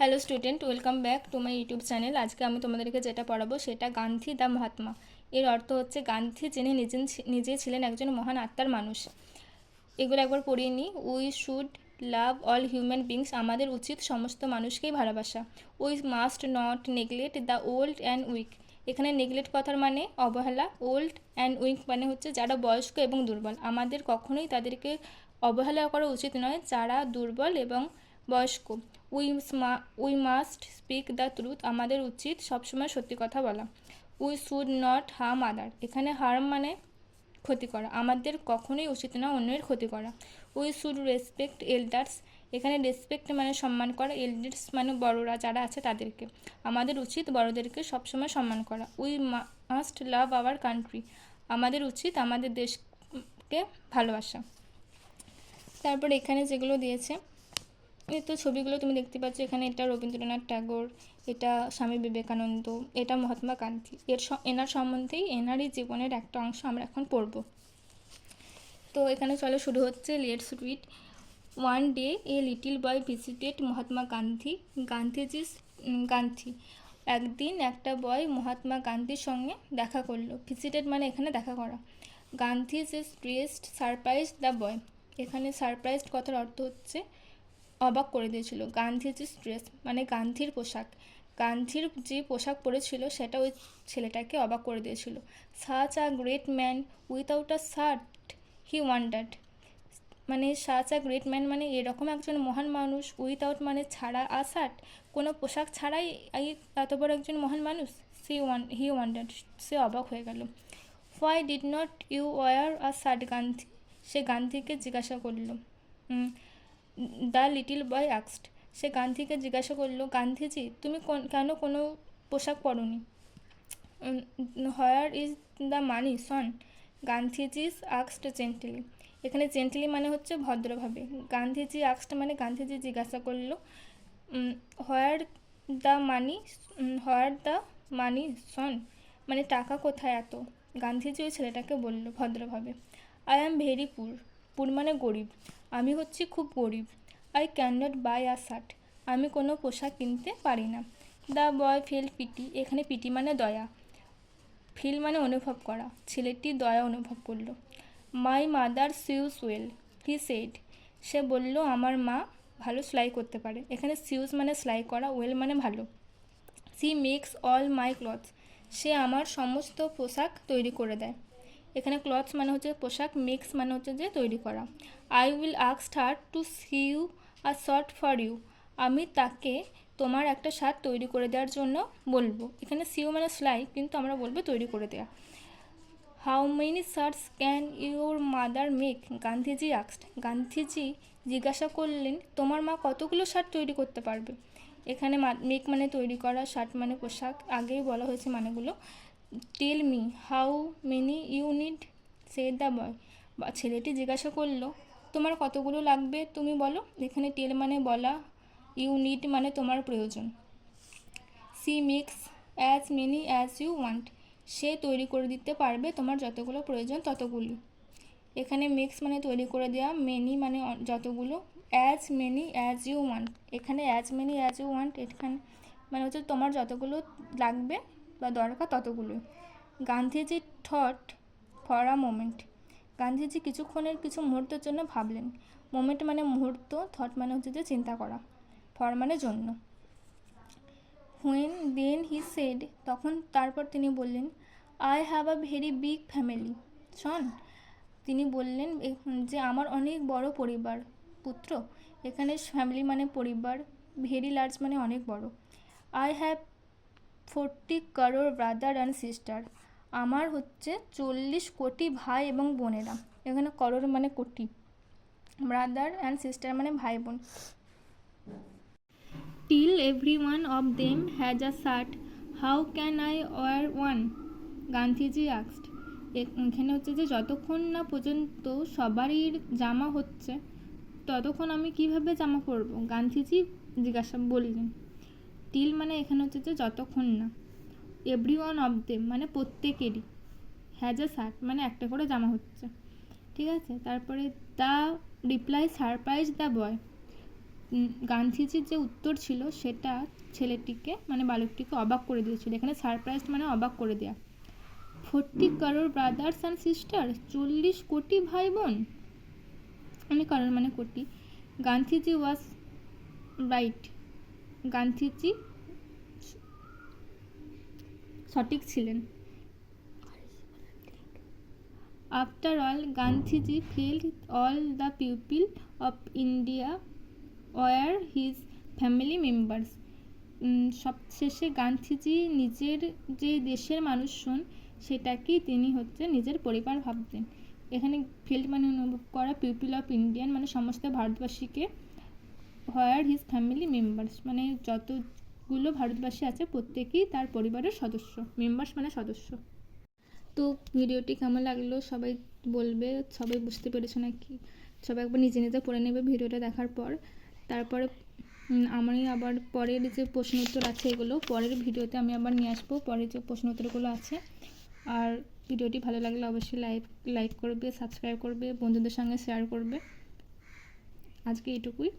Hello student, welcome back to my YouTube channel. আজকে আমি তোমাদেরকে যেটা পড়াবো সেটা গান্ধী দ্য মহাত্মা। এর অর্থ হচ্ছে গান্ধী যিনি নিজেই ছিলেন একজন মহান আত্মার মানুষ। এগুলো একবার পড়িয়ে নিই। We should love all human beings, আমাদের উচিত সমস্ত মানুষকেই ভালোবাসা। We must not neglect the old and weak, এখানে নেগলেক্ট কথার মানে অবহেলা, ওল্ড অ্যান্ড উইক মানে হচ্ছে যারা বয়স্ক এবং দুর্বল। আমাদের কখনোই তাদেরকে অবহেলা করা উচিত নয় যারা দুর্বল এবং বয়স্ক। We must speak the truth, আমাদের উচিত সবসময় সত্যি কথা বলা। উই শুড নট হার্ম আদার, এখানে হার্ম মানে ক্ষতি করা, আমাদের কখনোই উচিত না অন্যের ক্ষতি করা। উই শুড রেসপেক্ট এল্ডার্স, এখানে রেসপেক্ট মানে সম্মান করা, এল্ডার্স মানে বড়রা যারা আছে তাদেরকে, আমাদের উচিত বড়দেরকে সবসময় সম্মান করা। We must love our country, আমাদের উচিত আমাদের দেশকে ভালোবাসা। তারপর এখানে যেগুলো দিয়েছে, এই তো ছবিগুলো তুমি দেখতে পাচ্ছ, এখানে এটা রবীন্দ্রনাথ ট্যাগর, এটা স্বামী বিবেকানন্দ, এটা মহাত্মা গান্ধী। এনার সম্বন্ধেই এনারই জীবনের একটা অংশ আমরা এখন পড়ব। তো এখানে চলো শুরু হচ্ছে। Let's read. One day a little boy visited Mahatma Gandhi. Gandhi, একদিন একটা বয় মহাত্মা গান্ধীর সঙ্গে দেখা করলো। ভিজিটেড মানে এখানে দেখা করা। Gandhi is dressed surprise the boy, এখানে সারপ্রাইজড কথার অর্থ হচ্ছে অবাক করে দিয়েছিল। গান্ধীজির ড্রেস মানে গান্ধীর পোশাক, গান্ধীর যে পোশাক পরেছিল সেটা ওই ছেলেটাকে অবাক করে দিয়েছিল। Such a great man without a shirt he wandered, মানে সাচ আ গ্রেট ম্যান মানে এরকম একজন মহান মানুষ, উইথাউট মানে ছাড়া, আ শার্ট কোনো পোশাক ছাড়াই এই এত বড় একজন মহান মানুষ। হি ওয়ান্ডার্ড, সে অবাক হয়ে গেল। Why did not you wear a shirt, Gandhi, সে গান্ধীকে জিজ্ঞাসা করলো। দ্য লিটিল বয় আক্সড, সে গান্ধীকে জিজ্ঞাসা করলো, গান্ধীজি তুমি কেন কোনো পোশাক পরোনি। Where is the money son, Gandhiji আক্সড জেন্টলি, এখানে জেন্টলি মানে হচ্ছে ভদ্রভাবে। গান্ধীজি আক্সড মানে গান্ধীজি জিজ্ঞাসা করলো। Where the money, where the money সন মানে টাকা কোথায় এত, গান্ধীজি ওই ছেলেটাকে বলল ভদ্রভাবে। আই অ্যাম ভেরি পুর, পুর মানে গরিব, আমি হচ্ছি খুব গরিব। I can not buy a shirt, আমি কোনো পোশাক কিনতে পারি না। দ্য বয় ফিল পিটি, এখানে পিটি মানে দয়া, ফিল মানে অনুভব করা, ছেলেটি দয়া অনুভব করলো। My mother sews well he said, সে বলল আমার মা ভালো সেলাই করতে পারে, এখানে সিউজ মানে সেলাই করা, ওয়েল মানে ভালো। She makes all my clothes, সে আমার সমস্ত পোশাক তৈরি করে দেয়, এখানে ক্লথস মানে হচ্ছে পোশাক, মেক্স মানে হচ্ছে যে তৈরি করা। I will ask her to sew a shirt for you, আমি তাকে তোমার একটা শার্ট তৈরি করে দেওয়ার জন্য বলবো, এখানে সিউ মানে সেলাই কিন্তু আমরা বলবো তৈরি করে দেওয়া। How many shirts can your mother make, Gandhiji আক্সড, গান্ধীজি জিজ্ঞাসা করলেন তোমার মা কতগুলো শার্ট তৈরি করতে পারবে, এখানে মেক মানে তৈরি করা, শার্ট মানে পোশাক, আগেই বলা হয়েছে মানেগুলো। Tell me how many you need, said the boy, বা ছেলেটি জিজ্ঞাসা করলো তোমার কতগুলো লাগবে তুমি বলো, এখানে টেল মানে বলা, ইউ নিড মানে তোমার প্রয়োজন। She makes as many as you want, সে তৈরি করে দিতে পারবে তোমার যতগুলো প্রয়োজন ততগুলি, এখানে মেক্স মানে তৈরি করে দেওয়া, মেনি মানে যতগুলো, as many as you want, এখানে as many as you want এখানে মানে হচ্ছে তোমার যতগুলো লাগবে বা দরকার ততগুলোই। Gandhiji thought for a moment, Gandhiji কিছু মুহূর্তের জন্য ভাবলেন। মোমেন্ট মানে মুহূর্ত, থট মানে হচ্ছে যে চিন্তা করা, ফর মানে জন্য। হুয়েন দেন হি সেড, তখন তারপর তিনি বললেন, I have a very big family son, তিনি বললেন যে আমার অনেক বড় পরিবার পুত্র, এখানে ফ্যামিলি মানে পরিবার, ভেরি লার্জ মানে অনেক বড়। I have 40 crore brother and sister, আমার হচ্ছে 40 কোটি ভাই এবং বোনেরা, এখানে করোড় মানে কোটি, ব্রাদার অ্যান্ড সিস্টার মানে ভাই বোন। Till every one of them has a shirt, how can I wear one, Gandhiji আক্সড, এখানে হচ্ছে যে যতক্ষণ না পর্যন্ত সবারই জামা হচ্ছে ততক্ষণ আমি কিভাবে জামা পরবো, গান্ধীজি জিজ্ঞাসা বললেন। টিল মানে এখানে হচ্ছে যে যতক্ষণ না, এভরি ওয়ান অফ দেম মানে প্রত্যেকেরই, হ্যাজ আ শার্ট মানে একটা করে জামা হচ্ছে, ঠিক আছে। তারপরে the reply surprise the boy, গান্ধীজির যে উত্তর ছিল সেটা ছেলেটিকে মানে বালকটিকে অবাক করে দিয়েছিল। এখানে সারপ্রাইজ মানে অবাক করে দেয়া। 40 crore ব্রাদার্স অ্যান্ড সিস্টার, 40 কোটি ভাই বোন, মানে কারোর মানে কোটি। গান্ধীজি ওয়াজ রাইট, গান্ধীজি সঠিক ছিলেন। After all Gandhiji felt all the people of India were his family members. সবশেষে গান্ধীজি নিজের যে দেশের মানুষজন সেটাকেই তিনি হচ্ছে নিজের পরিবার ভাবতেন। এখানে ফিল্ড মানে অনুভব করা, পিপল অফ ইন্ডিয়ান মানে সমস্ত ভারতবাসীকে, হোয়ার হিজ ফ্যামিলি মেম্বার্স মানে যতগুলো ভারতবাসী আছে প্রত্যেকেই তার পরিবারের সদস্য। মেম্বার্স মানে সদস্য। তো ভিডিওটি কেমন লাগলো সবাই বলবে, সবাই বুঝতে পেরেছো নাকি? সবাই একবার নিজে নিজে পড়ে নেবে ভিডিওটা দেখার পর। তারপরে আমি আবার পরের যে প্রশ্ন উত্তর আছে এগুলো পরের ভিডিওতে আমি আবার নিয়ে আসবো, পরের যে প্রশ্ন উত্তরগুলো আছে। আর ভিডিওটি ভালো লাগলে অবশ্যই লাইক করবে, সাবস্ক্রাইব করবে, বন্ধুদের সঙ্গে শেয়ার করবে। আজকে এইটুকুই।